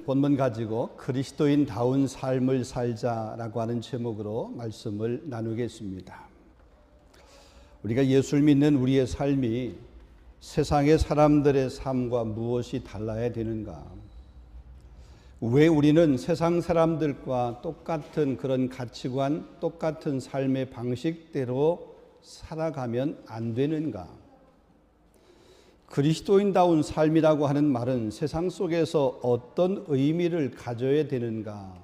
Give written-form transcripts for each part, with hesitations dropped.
본문 가지고 그리스도인다운 삶을 살자라고 하는 제목으로 말씀을 나누겠습니다. 우리가 예수를 믿는 우리의 삶이 세상의 사람들의 삶과 무엇이 달라야 되는가? 왜 우리는 세상 사람들과 똑같은 그런 가치관, 똑같은 삶의 방식대로 살아가면 안 되는가? 그리스도인다운 삶이라고 하는 말은 세상 속에서 어떤 의미를 가져야 되는가?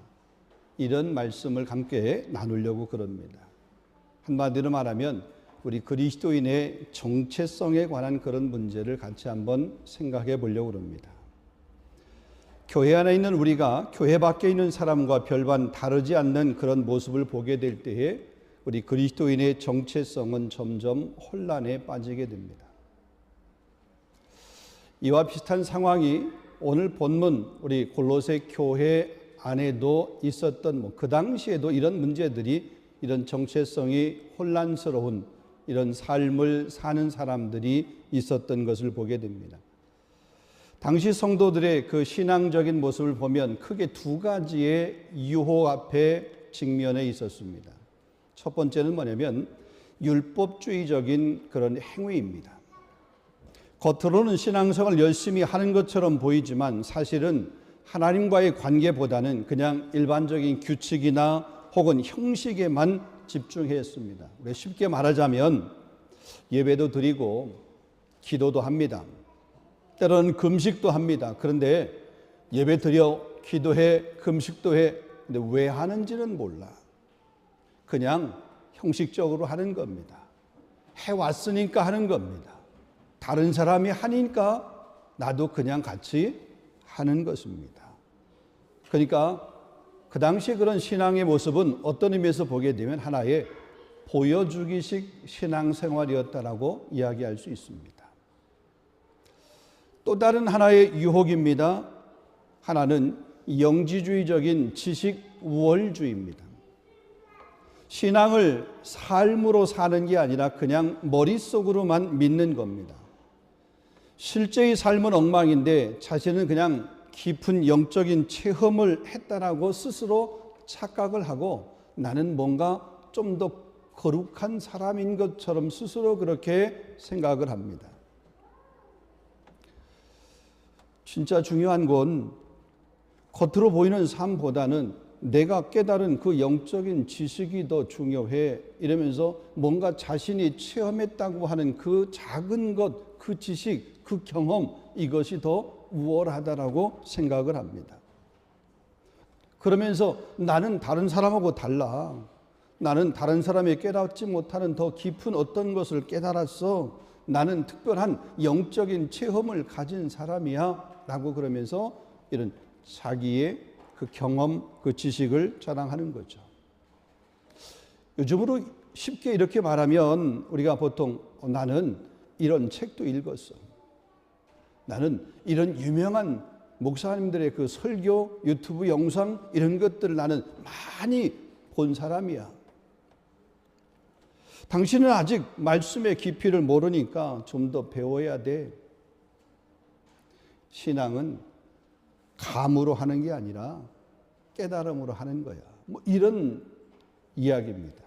이런 말씀을 함께 나누려고 그럽니다. 한마디로 말하면 우리 그리스도인의 정체성에 관한 그런 문제를 같이 한번 생각해 보려고 합니다. 교회 안에 있는 우리가 교회 밖에 있는 사람과 별반 다르지 않는 그런 모습을 보게 될 때에 우리 그리스도인의 정체성은 점점 혼란에 빠지게 됩니다. 이와 비슷한 상황이 오늘 본문 우리 골로새 교회 안에도 있었던 그 당시에도 이런 문제들이 이런 정체성이 혼란스러운 이런 삶을 사는 사람들이 있었던 것을 보게 됩니다. 당시 성도들의 그 신앙적인 모습을 보면 크게 두 가지의 유혹 앞에 직면해 있었습니다. 첫 번째는 뭐냐면 율법주의적인 그런 행위입니다. 겉으로는 신앙생활을 열심히 하는 것처럼 보이지만 사실은 하나님과의 관계보다는 그냥 일반적인 규칙이나 혹은 형식에만 집중했습니다. 쉽게 말하자면 예배도 드리고 기도도 합니다. 때로는 금식도 합니다. 그런데 예배 드려 기도해 금식도 해. 근데 왜 하는지는 몰라. 그냥 형식적으로 하는 겁니다. 해왔으니까 하는 겁니다. 다른 사람이 하니까 나도 그냥 같이 하는 것입니다. 그러니까 그 당시 그런 신앙의 모습은 어떤 의미에서 보게 되면 하나의 보여주기식 신앙생활이었다라고 이야기할 수 있습니다. 또 다른 하나의 유혹입니다. 하나는 영지주의적인 지식 우월주의입니다. 신앙을 삶으로 사는 게 아니라 그냥 머릿속으로만 믿는 겁니다. 실제의 삶은 엉망인데 자신은 그냥 깊은 영적인 체험을 했다라고 스스로 착각을 하고 나는 뭔가 좀 더 거룩한 사람인 것처럼 스스로 그렇게 생각을 합니다. 진짜 중요한 건 겉으로 보이는 삶보다는 내가 깨달은 그 영적인 지식이 더 중요해 이러면서 뭔가 자신이 체험했다고 하는 그 작은 것, 그 지식, 그 경험 이것이 더 우월하다라고 생각을 합니다. 그러면서 나는 다른 사람하고 달라. 나는 다른 사람이 깨닫지 못하는 더 깊은 어떤 것을 깨달았어. 나는 특별한 영적인 체험을 가진 사람이야 라고 그러면서 이런 자기의 그 경험, 그 지식을 자랑하는 거죠. 요즘으로 쉽게 이렇게 말하면 우리가 보통 나는 이런 책도 읽었어. 나는 이런 유명한 목사님들의 그 설교, 유튜브 영상 이런 것들을 나는 많이 본 사람이야. 당신은 아직 말씀의 깊이를 모르니까 좀 더 배워야 돼. 신앙은 감으로 하는 게 아니라 깨달음으로 하는 거야. 이런 이야기입니다.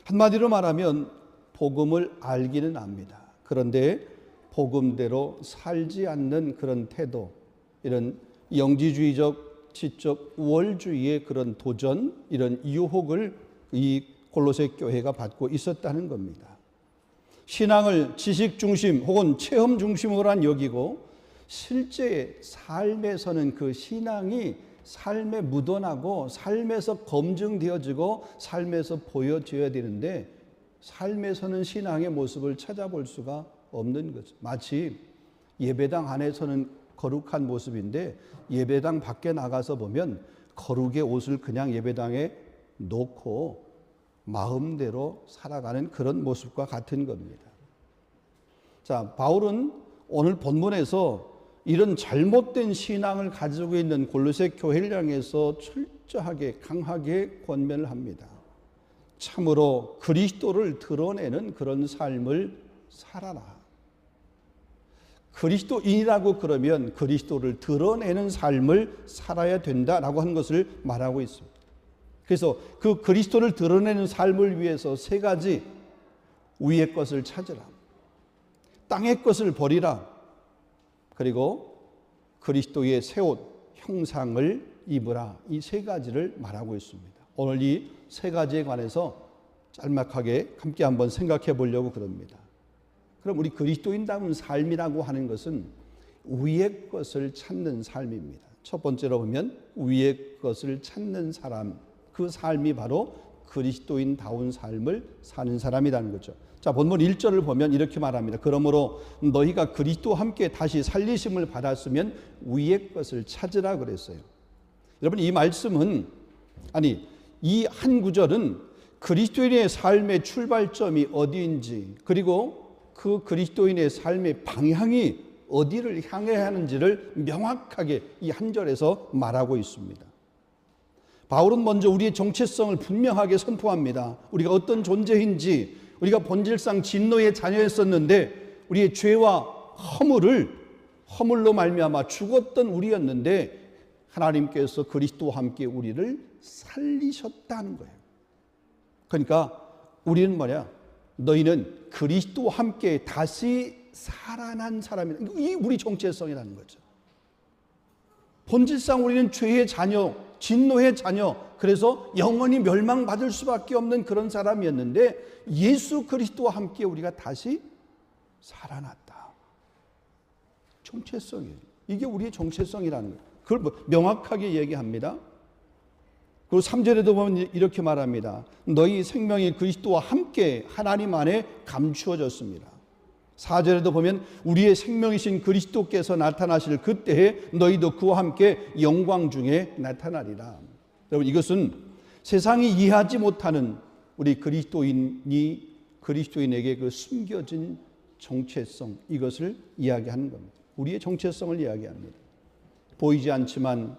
한마디로 말하면 복음을 알기는 압니다. 그런데 복음대로 살지 않는 그런 태도, 이런 영지주의적, 지적 우월주의의 그런 도전, 이런 유혹을 이 골로새 교회가 받고 있었다는 겁니다. 신앙을 지식 중심 혹은 체험 중심으로만 여기고 실제 삶에서는 그 신앙이 삶에 묻어나고 삶에서 검증되어지고 삶에서 보여져야 되는데 삶에서는 신앙의 모습을 찾아볼 수가 없는 거죠. 마치 예배당 안에서는 거룩한 모습인데 예배당 밖에 나가서 보면 거룩의 옷을 그냥 예배당에 놓고 마음대로 살아가는 그런 모습과 같은 겁니다. 자, 바울은 오늘 본문에서 이런 잘못된 신앙을 가지고 있는 골로새 교회를 향해서 철저하게 강하게 권면을 합니다. 참으로 그리스도를 드러내는 그런 삶을 살아라. 그리스도인이라고 그러면 그리스도를 드러내는 삶을 살아야 된다라고 하는 것을 말하고 있습니다. 그래서 그 그리스도를 드러내는 삶을 위해서 세 가지, 위의 것을 찾으라, 땅의 것을 버리라, 그리고 그리스도의 새 옷, 형상을 입으라, 이 세 가지를 말하고 있습니다. 오늘 이 세 가지에 관해서 짤막하게 함께 한번 생각해 보려고 그럽니다. 그럼 우리 그리스도인다운 삶이라고 하는 것은 위의 것을 찾는 삶입니다. 첫 번째로 보면 위의 것을 찾는 사람, 그 삶이 바로 그리스도인다운 삶을 사는 사람이라는 거죠. 자, 본문 1절을 보면 이렇게 말합니다. 그러므로 너희가 그리스도와 함께 다시 살리심을 받았으면 위의 것을 찾으라 그랬어요. 여러분, 이 말씀은, 이 한 구절은 그리스도인의 삶의 출발점이 어디인지, 그리고 그 그리스도인의 삶의 방향이 어디를 향해야 하는지를 명확하게 이 한 절에서 말하고 있습니다. 바울은 먼저 우리의 정체성을 분명하게 선포합니다. 우리가 어떤 존재인지, 우리가 본질상 진노의 자녀였었는데 우리의 죄와 허물로 말미암아 죽었던 우리였는데 하나님께서 그리스도와 함께 우리를 살리셨다는 거예요. 그러니까 우리는 너희는 그리스도와 함께 다시 살아난 사람이다. 이 우리 정체성이라는 거죠. 본질상 우리는 죄의 자녀, 진노의 자녀, 그래서 영원히 멸망받을 수밖에 없는 그런 사람이었는데 예수 그리스도와 함께 우리가 다시 살아났다. 정체성이에요. 이게 우리의 정체성이라는 거예요. 그걸 명확하게 얘기합니다. 그리고 3절에도 보면 이렇게 말합니다. 너희 생명이 그리스도와 함께 하나님 안에 감추어졌습니다. 4절에도 보면 우리의 생명이신 그리스도께서 나타나실 그때에 너희도 그와 함께 영광 중에 나타나리라. 여러분, 이것은 세상이 이해하지 못하는 우리 그리스도인에게 그 숨겨진 정체성, 이것을 이야기하는 겁니다. 우리의 정체성을 이야기합니다. 보이지 않지만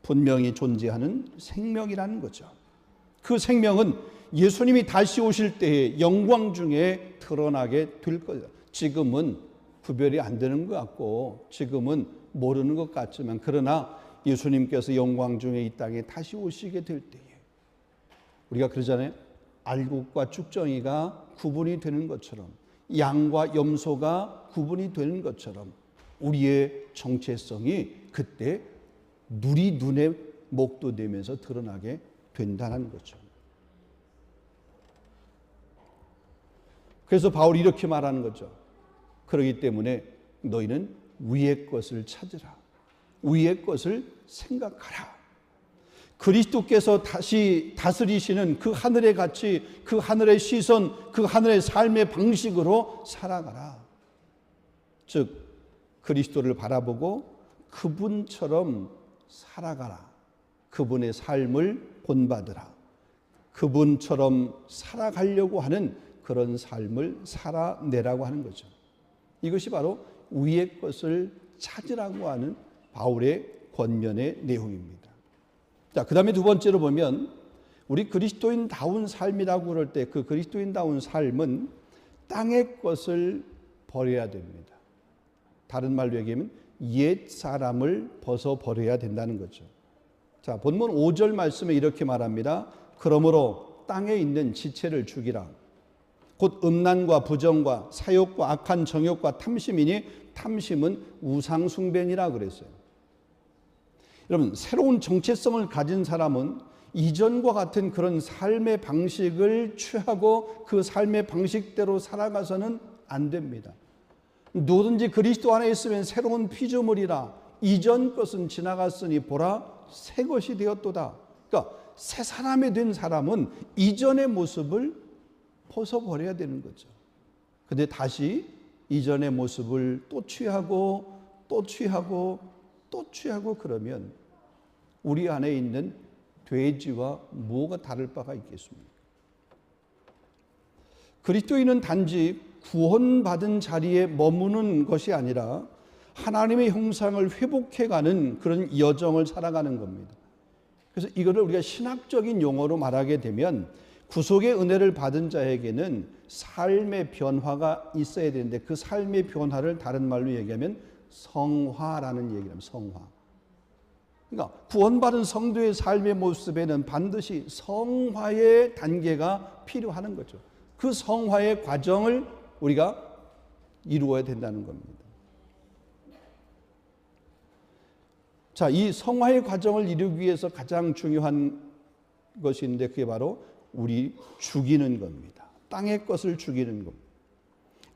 분명히 존재하는 생명이라는 거죠. 그 생명은 예수님이 다시 오실 때에 영광 중에 드러나게 될 거예요. 지금은 구별이 안 되는 것 같고 지금은 모르는 것 같지만, 그러나 예수님께서 영광 중에 이 땅에 다시 오시게 될 때에 우리가 그러잖아요. 알곡과 쭉정이가 구분이 되는 것처럼, 양과 염소가 구분이 되는 것처럼 우리의 정체성이 그때 누리 눈에 목도 되면서 드러나게 된다는 거죠. 그래서 바울이 이렇게 말하는 거죠. 그렇기 때문에 너희는 위의 것을 찾으라. 위의 것을 생각하라. 그리스도께서 다시 다스리시는 그 하늘의 가치, 그 하늘의 시선, 그 하늘의 삶의 방식으로 살아가라. 즉 그리스도를 바라보고 그분처럼 살아가라. 그분의 삶을 본받으라. 그분처럼 살아가려고 하는 그런 삶을 살아내라고 하는 거죠. 이것이 바로 위의 것을 찾으라고 하는 바울의 권면의 내용입니다. 자, 그 다음에 두 번째로 보면 우리 그리스도인다운 삶이라고 그럴 때 그 그리스도인다운 삶은 땅의 것을 버려야 됩니다. 다른 말로 얘기하면 옛 사람을 벗어버려야 된다는 거죠. 자, 본문 5절 말씀에 이렇게 말합니다. 그러므로 땅에 있는 지체를 죽이라. 곧 음란과 부정과 사욕과 악한 정욕과 탐심이니 탐심은 우상숭배니라 그랬어요. 여러분, 새로운 정체성을 가진 사람은 이전과 같은 그런 삶의 방식을 취하고 그 삶의 방식대로 살아가서는 안 됩니다. 누구든지 그리스도 안에 있으면 새로운 피조물이라. 이전 것은 지나갔으니 보라 새 것이 되었도다. 그러니까 새 사람이 된 사람은 이전의 모습을 벗어버려야 되는 거죠. 근데 다시 이전의 모습을 또 취하고 또 취하고 또 취하고 그러면 우리 안에 있는 돼지와 뭐가 다를 바가 있겠습니까? 그리스도인은 단지 구원받은 자리에 머무는 것이 아니라 하나님의 형상을 회복해가는 그런 여정을 살아가는 겁니다. 그래서 이거를 우리가 신학적인 용어로 말하게 되면 구속의 은혜를 받은 자에게는 삶의 변화가 있어야 되는데 그 삶의 변화를 다른 말로 얘기하면 성화라는 얘기를 합니다. 성화. 그러니까 구원받은 성도의 삶의 모습에는 반드시 성화의 단계가 필요한 거죠. 그 성화의 과정을 우리가 이루어야 된다는 겁니다. 자, 이 성화의 과정을 이루기 위해서 가장 중요한 것이 있는데 그게 바로 우리 죽이는 겁니다. 땅의 것을 죽이는 겁니다.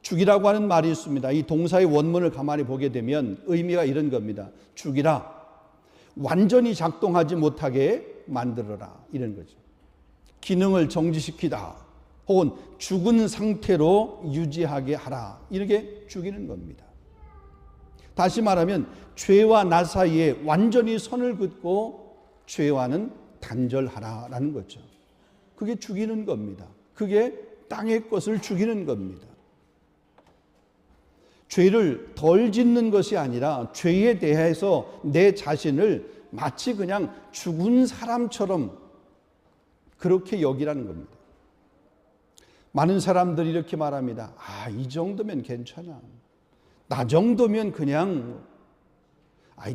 죽이라고 하는 말이 있습니다. 이 동사의 원문을 가만히 보게 되면 의미가 이런 겁니다. 죽이라. 완전히 작동하지 못하게 만들어라. 이런 거죠. 기능을 정지시키다. 혹은 죽은 상태로 유지하게 하라. 이렇게 죽이는 겁니다. 다시 말하면 죄와 나 사이에 완전히 선을 긋고 죄와는 단절하라라는 거죠. 그게 죽이는 겁니다. 그게 땅의 것을 죽이는 겁니다. 죄를 덜 짓는 것이 아니라 죄에 대해서 내 자신을 마치 그냥 죽은 사람처럼 그렇게 여기라는 겁니다. 많은 사람들이 이렇게 말합니다. 아, 이 정도면 괜찮아. 나 정도면 그냥,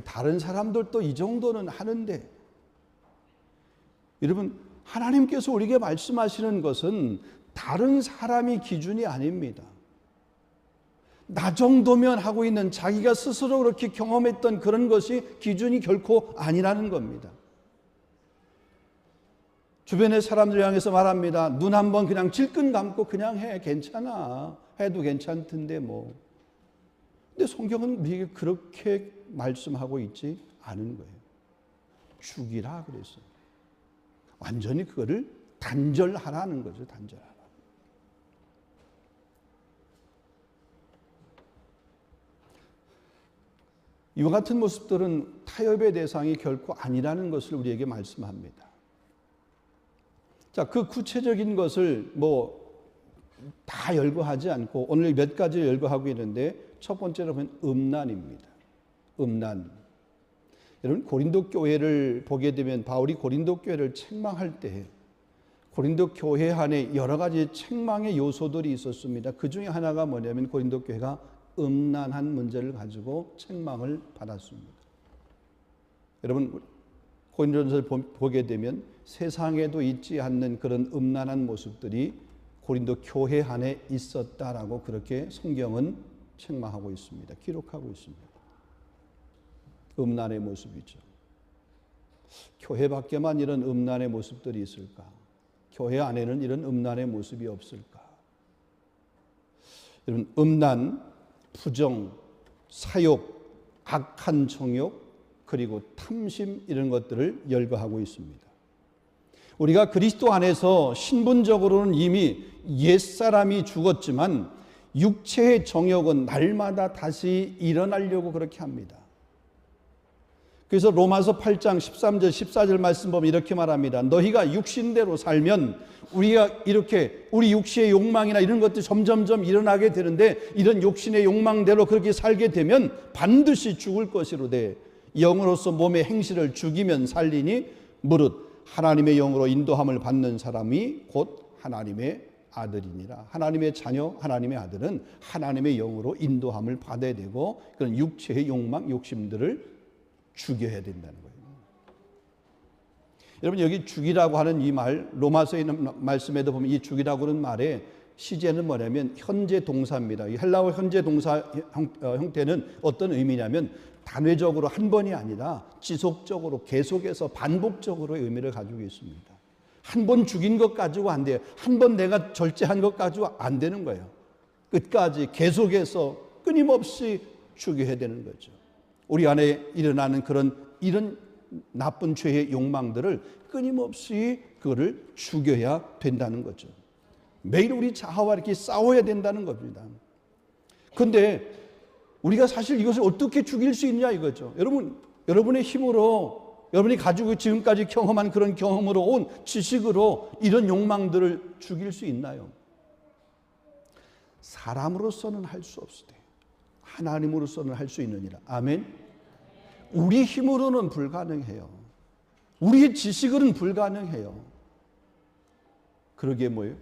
다른 사람들도 이 정도는 하는데. 여러분, 하나님께서 우리에게 말씀하시는 것은 다른 사람이 기준이 아닙니다. 나 정도면 하고 있는 자기가 스스로 그렇게 경험했던 그런 것이 기준이 결코 아니라는 겁니다. 주변의 사람들 향해서 말합니다. 눈 한번 그냥 질끈 감고 그냥 해. 괜찮아. 해도 괜찮던데 뭐. 근데 성경은 우리에게 그렇게 말씀하고 있지 않은 거예요. 죽이라 그랬어요. 완전히 그거를 단절하라는 거죠. 단절하라. 이와 같은 모습들은 타협의 대상이 결코 아니라는 것을 우리에게 말씀합니다. 자, 그 구체적인 것을 다 열거하지 않고 오늘 몇 가지를 열거하고 있는데 첫 번째로 보면 음란입니다. 음란. 여러분, 고린도 교회를 보게 되면 바울이 고린도 교회를 책망할 때 고린도 교회 안에 여러 가지 책망의 요소들이 있었습니다. 그 중에 하나가 뭐냐면 고린도 교회가 음란한 문제를 가지고 책망을 받았습니다. 여러분, 고린도전서를 보게 되면 세상에도 있지 않는 그런 음란한 모습들이 고린도 교회 안에 있었다라고 그렇게 성경은 책망하고 있습니다. 기록하고 있습니다. 음란의 모습이죠. 교회 밖에만 이런 음란의 모습들이 있을까? 교회 안에는 이런 음란의 모습이 없을까? 여러분, 음란, 부정, 사욕, 악한 정욕, 그리고 탐심 이런 것들을 열거하고 있습니다. 우리가 그리스도 안에서 신분적으로는 이미 옛사람이 죽었지만 육체의 정욕은 날마다 다시 일어나려고 그렇게 합니다. 그래서 로마서 8장 13절 14절 말씀 보면 이렇게 말합니다. 너희가 육신대로 살면 우리가 이렇게 우리 육신의 욕망이나 이런 것들이 점점점 일어나게 되는데 이런 욕심의 욕망대로 그렇게 살게 되면 반드시 죽을 것이로되 영으로서 몸의 행실을 죽이면 살리니 무릇 하나님의 영으로 인도함을 받는 사람이 곧 하나님의 아들이니라. 하나님의 자녀, 하나님의 아들은 하나님의 영으로 인도함을 받아야 되고 그런 육체의 욕망, 욕심들을 죽여야 된다는 거예요. 여러분, 여기 죽이라고 하는 이 말, 로마서에 있는 말씀에도 보면 이 죽이라고 하는 말의 시제는 뭐냐면 현재 동사입니다. 이 헬라어 현재 동사 형태는 어떤 의미냐면 단회적으로 한 번이 아니라 지속적으로 계속해서 반복적으로의 의미를 가지고 있습니다. 한 번 죽인 것 가지고 안 돼요. 한 번 내가 절제한 것 가지고 안 되는 거예요. 끝까지 계속해서 끊임없이 죽여야 되는 거죠. 우리 안에 일어나는 이런 나쁜 죄의 욕망들을 끊임없이 그거를 죽여야 된다는 거죠. 매일 우리 자아와 이렇게 싸워야 된다는 겁니다. 그런데 우리가 사실 이것을 어떻게 죽일 수 있냐 이거죠. 여러분의 힘으로 여러분이 가지고 지금까지 경험한 그런 경험으로 온 지식으로 이런 욕망들을 죽일 수 있나요? 사람으로서는 할 수 없으되 하나님으로서는 할 수 있느니라. 아멘. 우리 힘으로는 불가능해요. 우리의 지식으로는 불가능해요. 그러기에 뭐예요?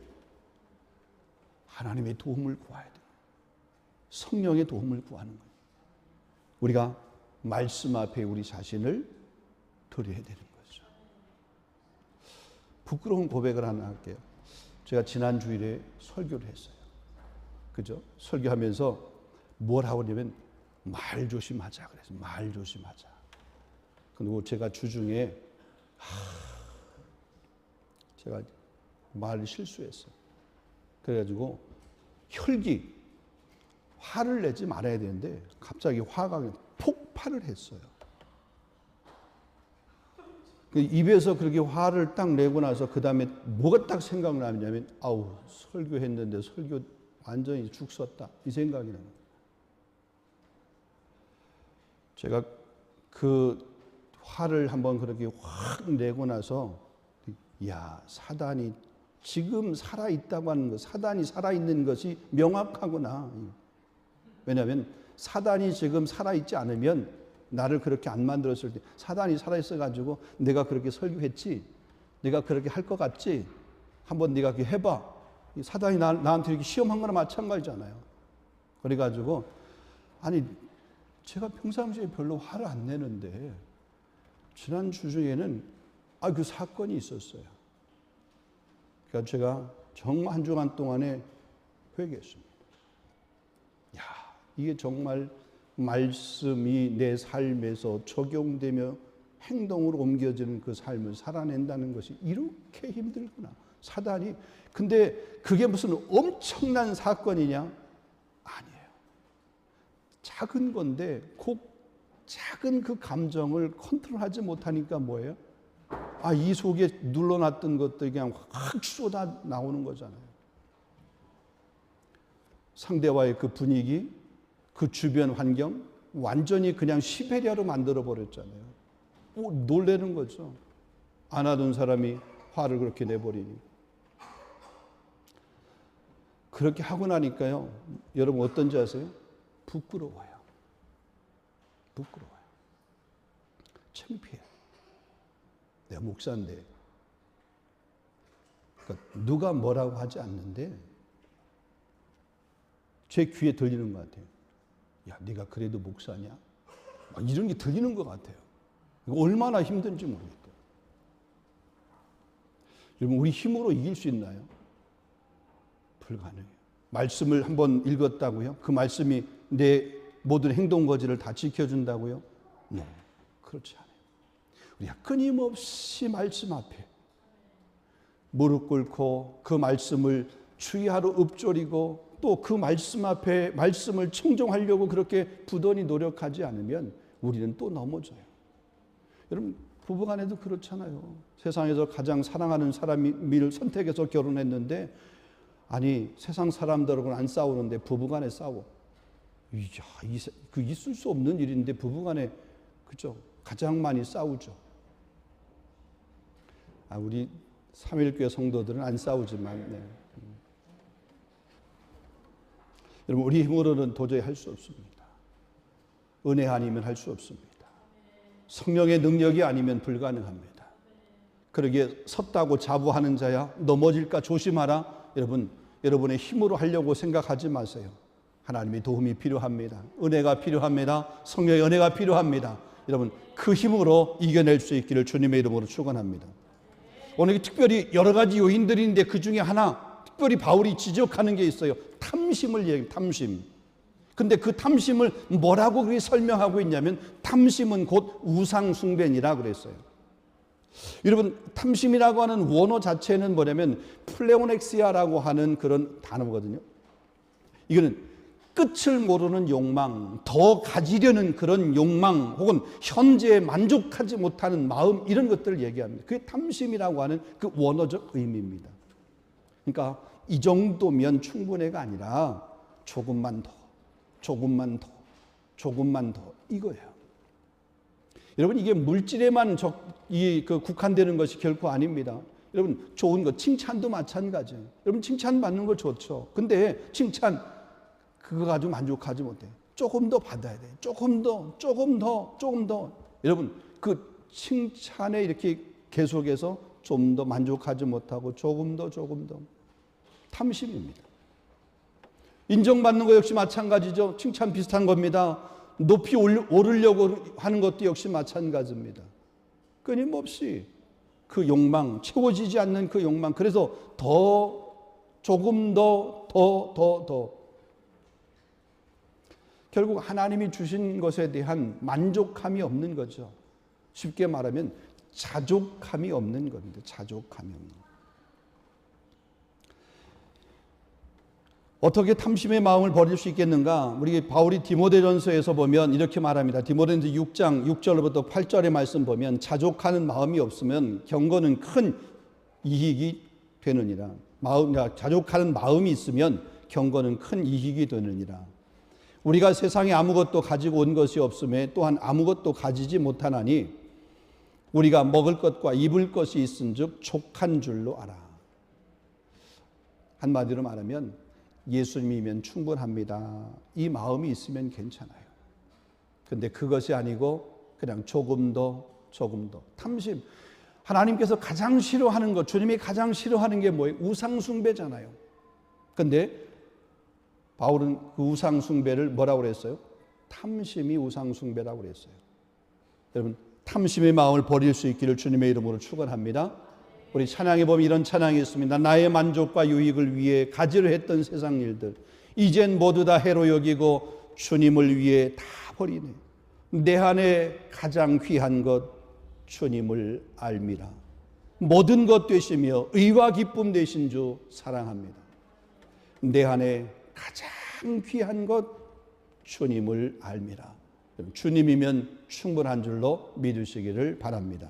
하나님의 도움을 구해야 돼요. 성령의 도움을 구하는 거예요. 우리가 말씀 앞에 우리 자신을 드려야 되는 거죠. 부끄러운 고백을 하나 할게요. 제가 지난 주일에 설교를 했어요. 그죠? 설교하면서 뭘 하고 그러냐면 말 조심하자 그래서 말 조심하자. 그리고 제가 주중에 제가 말을 실수했어요. 그래가지고 혈기, 화를 내지 말아야 되는데 갑자기 화가 폭발을 했어요. 입에서 그렇게 화를 딱 내고 나서 그 다음에 뭐가 딱 생각나냐면 아우 설교했는데 설교 완전히 죽 썼다 이 생각이 나요. 제가 그 화를 한번 그렇게 확 내고 나서 야 사단이 지금 살아있다고 하는 것, 사단이 살아있는 것이 명확하구나. 왜냐하면 사단이 지금 살아있지 않으면 나를 그렇게 안 만들었을 때 사단이 살아있어가지고 내가 그렇게 설교했지, 내가 그렇게 할 것 같지, 한번 네가 그렇게 해봐. 사단이 나한테 이렇게 시험한 거나 마찬가지잖아요. 그래가지고 아니 제가 평상시에 별로 화를 안 내는데 지난 주중에는 그 사건이 있었어요. 그러니까 제가 정말 한 주간 동안에 회개했습니다. 야, 이게 정말 말씀이 내 삶에서 적용되며 행동으로 옮겨지는 그 삶을 살아낸다는 것이 이렇게 힘들구나. 사단이 근데 그게 무슨 엄청난 사건이냐? 아니에요. 작은 건데 작은 그 감정을 컨트롤하지 못하니까 뭐예요? 이 속에 눌러놨던 것들이 그냥 확 쏟아 나오는 거잖아요. 상대와의 그 분위기, 그 주변 환경, 완전히 그냥 시베리아로 만들어버렸잖아요. 놀라는 거죠. 안 하던 사람이 화를 그렇게 내버리니. 그렇게 하고 나니까요. 여러분 어떤지 아세요? 부끄러워요. 부끄러워요. 창피해요. 내가 목사인데 그러니까 누가 뭐라고 하지 않는데 제 귀에 들리는 것 같아요. 야, 네가 그래도 목사냐? 이런 게 들리는 것 같아요. 이거 얼마나 힘든지 모르겠어요. 여러분 우리 힘으로 이길 수 있나요? 불가능해요. 말씀을 한번 읽었다고요? 그 말씀이 내 모든 행동 거지를 다 지켜준다고요? 네, 그렇지 않아요. 우리가 끊임없이 말씀 앞에 무릎 꿇고 그 말씀을 주의하러 읊조리고 또 그 말씀 앞에 말씀을 청종하려고 그렇게 부단히 노력하지 않으면 우리는 또 넘어져요. 여러분 부부간에도 그렇잖아요. 세상에서 가장 사랑하는 사람을 선택해서 결혼했는데 아니 세상 사람들하고는 안 싸우는데 부부간에 싸워. 그 있을 수 없는 일인데 부부간에 그죠? 가장 많이 싸우죠. 우리 삼일교회 성도들은 안 싸우지만 네. 여러분 우리 힘으로는 도저히 할 수 없습니다. 은혜 아니면 할 수 없습니다. 성령의 능력이 아니면 불가능합니다. 그러기에 섰다고 자부하는 자야 넘어질까 조심하라. 여러분의 힘으로 하려고 생각하지 마세요. 하나님의 도움이 필요합니다. 은혜가 필요합니다. 성령의 은혜가 필요합니다. 여러분 그 힘으로 이겨낼 수 있기를 주님의 이름으로 축원합니다. 오늘 특별히 여러 가지 요인들인데 그 중에 하나 특별히 바울이 지적하는 게 있어요. 탐심을 얘기해요. 탐심. 근데 그 탐심을 뭐라고 그렇게 설명하고 있냐면 탐심은 곧 우상숭배니라 그랬어요. 여러분 탐심이라고 하는 원어 자체는 뭐냐면 플레오넥시아라고 하는 그런 단어거든요. 이거는 끝을 모르는 욕망, 더 가지려는 그런 욕망 혹은 현재에 만족하지 못하는 마음 이런 것들을 얘기합니다. 그게 탐심이라고 하는 그 원어적 의미입니다. 그러니까 이 정도면 충분해가 아니라 조금만 더, 조금만 더, 조금만 더 이거예요. 여러분 이게 물질에만 국한되는 것이 결코 아닙니다. 여러분 좋은 것, 칭찬도 마찬가지예요. 여러분 칭찬 받는 거 좋죠. 근데 칭찬 그거 가지고 만족하지 못해요. 조금 더 받아야 돼요. 조금 더, 조금 더, 조금 더. 여러분 그 칭찬에 이렇게 계속해서 좀 더 만족하지 못하고 조금 더 탐심입니다. 인정받는 것 역시 마찬가지죠. 칭찬 비슷한 겁니다. 높이 오르려고 하는 것도 역시 마찬가지입니다. 끊임없이 그 욕망, 채워지지 않는 그 욕망, 그래서 조금 더. 결국 하나님이 주신 것에 대한 만족함이 없는 거죠. 쉽게 말하면 자족함이 없는 겁니다. 자족함이 없는 것. 어떻게 탐심의 마음을 버릴 수 있겠는가? 우리 바울이 디모데전서에서 보면 이렇게 말합니다. 디모데전서 6장 6절부터 8절의 말씀 보면 자족하는 마음이 없으면 경건은 큰 이익이 되느니라. 자족하는 마음이 있으면 경건은 큰 이익이 되느니라. 우리가 세상에 아무것도 가지고 온 것이 없음에 또한 아무것도 가지지 못하나니 우리가 먹을 것과 입을 것이 있은즉 족한 줄로 알아. 한마디로 말하면 예수님이면 충분합니다. 이 마음이 있으면 괜찮아요. 그런데 그것이 아니고 그냥 조금 더. 탐심. 하나님께서 가장 싫어하는 것, 주님이 가장 싫어하는 게 뭐예요? 우상숭배잖아요. 그런데 바울은 그 우상숭배를 뭐라고 그랬어요? 탐심이 우상숭배라고 그랬어요. 여러분, 탐심의 마음을 버릴 수 있기를 주님의 이름으로 축원합니다. 우리 찬양에 보면 이런 찬양이 있습니다. 나의 만족과 유익을 위해 가지려 했던 세상 일들 이젠 모두 다 해로 여기고 주님을 위해 다 버리네. 내 안에 가장 귀한 것 주님을 알미라. 모든 것 되시며 의와 기쁨 되신 주 사랑합니다. 내 안에 가장 귀한 것 주님을 알미라. 주님이면 충분한 줄로 믿으시기를 바랍니다.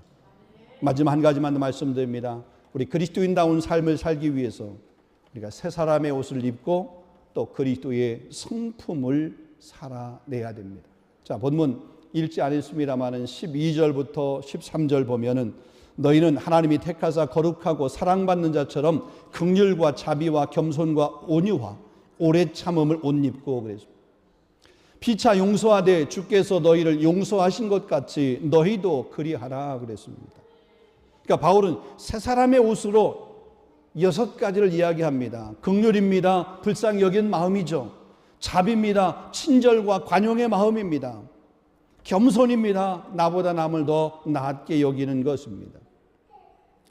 마지막 한 가지만 더 말씀드립니다. 우리 그리스도인다운 삶을 살기 위해서 우리가 새 사람의 옷을 입고 또 그리스도의 성품을 살아내야 됩니다. 자, 본문 읽지 않았습니다마는 12절부터 13절 보면은 너희는 하나님이 택하사 거룩하고 사랑받는 자처럼 긍휼과 자비와 겸손과 온유와 오래 참음을 옷 입고 그랬습니다. 피차 용서하되 주께서 너희를 용서하신 것 같이 너희도 그리하라 그랬습니다. 그러니까 바울은 새 사람의 옷으로 6가지를 이야기합니다. 긍휼입니다. 불쌍히 여긴 마음이죠. 자비입니다. 친절과 관용의 마음입니다. 겸손입니다. 나보다 남을 더 낫게 여기는 것입니다.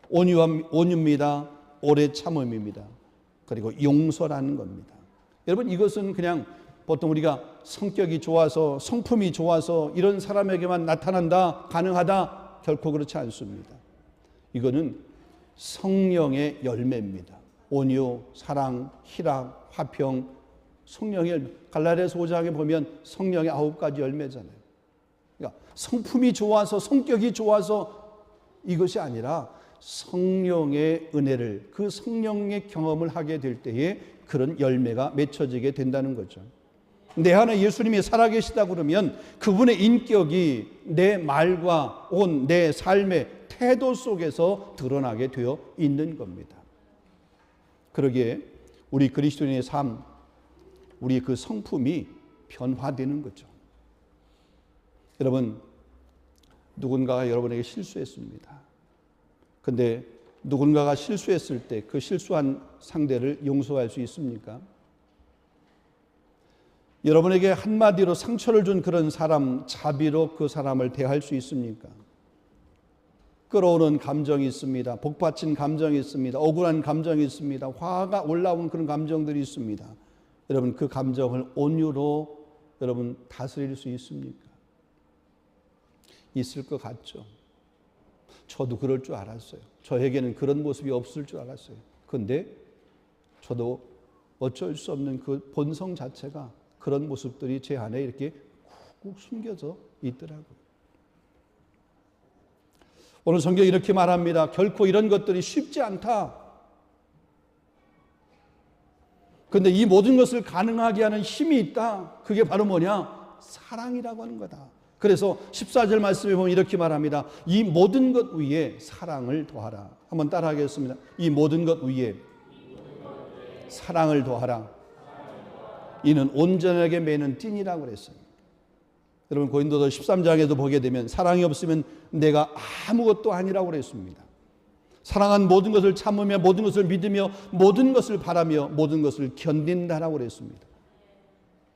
온유입니다. 오래 참음입니다. 그리고 용서라는 겁니다. 여러분, 이것은 그냥 보통 우리가 성격이 좋아서 성품이 좋아서 이런 사람에게만 나타난다, 가능하다, 결코 그렇지 않습니다. 이거는 성령의 열매입니다. 온유, 사랑, 희락, 화평, 성령의 열매. 갈라디아서 5장에 보면 성령의 9가지 열매잖아요. 그러니까 성품이 좋아서 성격이 좋아서 이것이 아니라 성령의 은혜를, 그 성령의 경험을 하게 될 때에 그런 열매가 맺혀지게 된다는 거죠. 내 안에 예수님이 살아계시다 그러면 그분의 인격이 내 말과 온 내 삶의 태도 속에서 드러나게 되어 있는 겁니다. 그러기에 우리 그리스도인의 삶, 우리 그 성품이 변화되는 거죠. 여러분, 누군가가 여러분에게 실수했습니다. 근데 누군가가 실수했을 때 그 실수한 상대를 용서할 수 있습니까? 여러분에게 한마디로 상처를 준 그런 사람, 자비로 그 사람을 대할 수 있습니까? 끌어오는 감정이 있습니다. 복받친 감정이 있습니다. 억울한 감정이 있습니다. 화가 올라온 그런 감정들이 있습니다. 여러분, 그 감정을 온유로 여러분 다스릴 수 있습니까? 있을 것 같죠. 저도 그럴 줄 알았어요. 저에게는 그런 모습이 없을 줄 알았어요. 그런데 저도 어쩔 수 없는 그 본성 자체가 그런 모습들이 제 안에 이렇게 꾹꾹 숨겨져 있더라고요. 오늘 성경이 이렇게 말합니다. 결코 이런 것들이 쉽지 않다. 그런데 이 모든 것을 가능하게 하는 힘이 있다. 그게 바로 뭐냐? 사랑이라고 하는 거다. 그래서 14절 말씀에 보면 이렇게 말합니다. 이 모든 것 위에 사랑을 더하라. 한번 따라하겠습니다. 이 모든 것 위에 사랑을 더하라. 이는 온전하게 매는 띠니라고 그랬어요. 여러분, 고린도서 13장에도 보게 되면 사랑이 없으면 내가 아무것도 아니라고 그랬습니다. 사랑한 모든 것을 참으며 모든 것을 믿으며 모든 것을 바라며 모든 것을 견딘다라고 그랬습니다.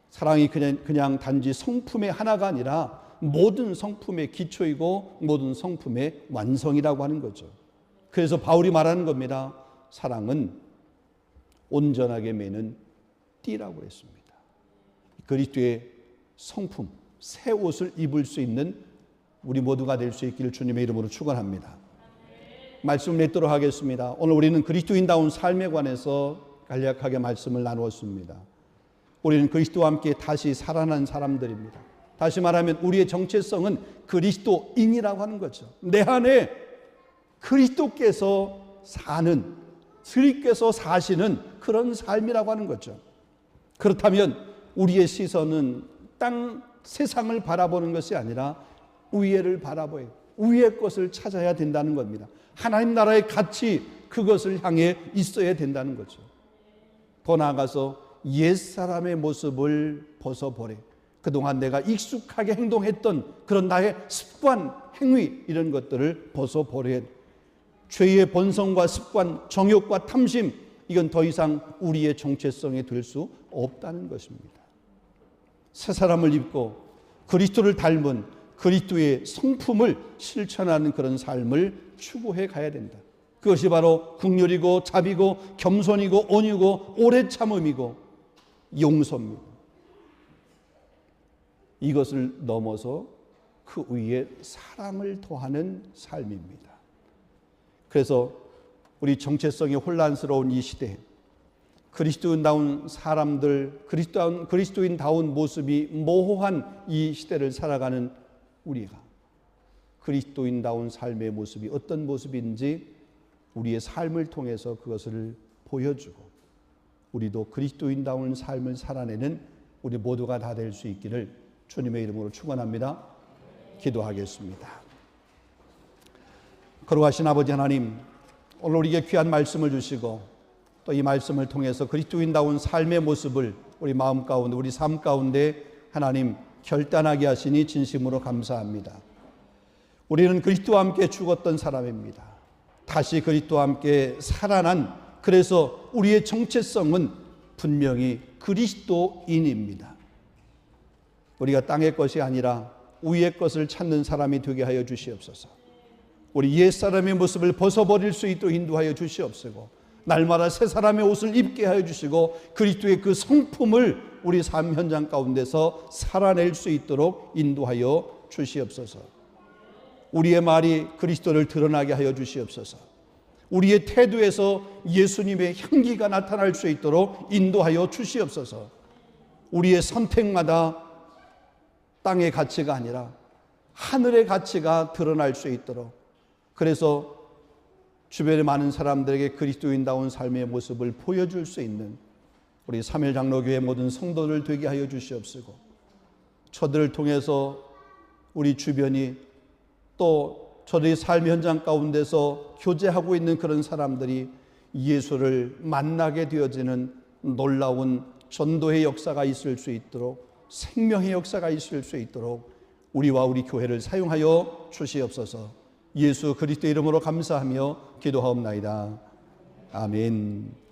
사랑이 그냥 단지 성품의 하나가 아니라 모든 성품의 기초이고 모든 성품의 완성이라고 하는 거죠. 그래서 바울이 말하는 겁니다. 사랑은 온전하게 매는 띠라고 했습니다. 그리스도의 성품, 새 옷을 입을 수 있는 우리 모두가 될 수 있기를 주님의 이름으로 축원합니다. 말씀을 맺도록 하겠습니다. 오늘 우리는 그리스도인다운 삶에 관해서 간략하게 말씀을 나누었습니다. 우리는 그리스도와 함께 다시 살아난 사람들입니다. 다시 말하면 우리의 정체성은 그리스도인이라고 하는 거죠. 내 안에 그리스도께서 사는, 그리스도께서 사시는 그런 삶이라고 하는 거죠. 그렇다면 우리의 시선은 땅 세상을 바라보는 것이 아니라 위에를 바라보아요. 위의 것을 찾아야 된다는 겁니다. 하나님 나라의 가치, 그것을 향해 있어야 된다는 거죠. 더 나아가서 옛사람의 모습을 벗어버려. 그동안 내가 익숙하게 행동했던 그런 나의 습관, 행위 이런 것들을 벗어버려야 돼. 죄의 본성과 습관, 정욕과 탐심, 이건 더 이상 우리의 정체성이 될 수 없다는 것입니다. 새 사람을 입고 그리스도를 닮은 그리스도의 성품을 실천하는 그런 삶을 추구해 가야 된다. 그것이 바로 긍휼이고 자비고 겸손이고 온유고 오래 참음이고 용서입니다. 이것을 넘어서 그 위에 사랑을 더하는 삶입니다. 그래서 우리 정체성이 혼란스러운 이 시대에 그리스도인다운 사람들, 그리스도인다운 모습이 모호한 이 시대를 살아가는 우리가 그리스도인다운 삶의 모습이 어떤 모습인지 우리의 삶을 통해서 그것을 보여주고 우리도 그리스도인다운 삶을 살아내는 우리 모두가 다 될 수 있기를 주님의 이름으로 축원합니다. 기도하겠습니다. 거룩하신 아버지 하나님, 오늘 우리에게 귀한 말씀을 주시고 또 이 말씀을 통해서 그리스도인다운 삶의 모습을 우리 마음 가운데, 우리 삶 가운데 하나님 결단하게 하시니 진심으로 감사합니다. 우리는 그리스도와 함께 죽었던 사람입니다. 다시 그리스도와 함께 살아난, 그래서 우리의 정체성은 분명히 그리스도인입니다. 우리가 땅의 것이 아니라 위의 것을 찾는 사람이 되게 하여 주시옵소서. 우리 옛사람의 모습을 벗어버릴 수 있도록 인도하여 주시옵시고 날마다 새 사람의 옷을 입게 하여 주시고 그리스도의 그 성품을 우리 삶 현장 가운데서 살아낼 수 있도록 인도하여 주시옵소서. 우리의 말이 그리스도를 드러나게 하여 주시옵소서. 우리의 태도에서 예수님의 향기가 나타날 수 있도록 인도하여 주시옵소서. 우리의 선택마다 땅의 가치가 아니라 하늘의 가치가 드러날 수 있도록, 그래서 주변의 많은 사람들에게 그리스도인다운 삶의 모습을 보여줄 수 있는 우리 삼일장로교회 모든 성도들 되게 하여 주시옵시고 저들을 통해서 우리 주변이 또 저들의 삶 현장 가운데서 교제하고 있는 그런 사람들이 예수를 만나게 되어지는 놀라운 전도의 역사가 있을 수 있도록, 생명의 역사가 있을 수 있도록 우리와 우리 교회를 사용하여 주시옵소서. 예수 그리스도 이름으로 감사하며 기도하옵나이다. 아멘.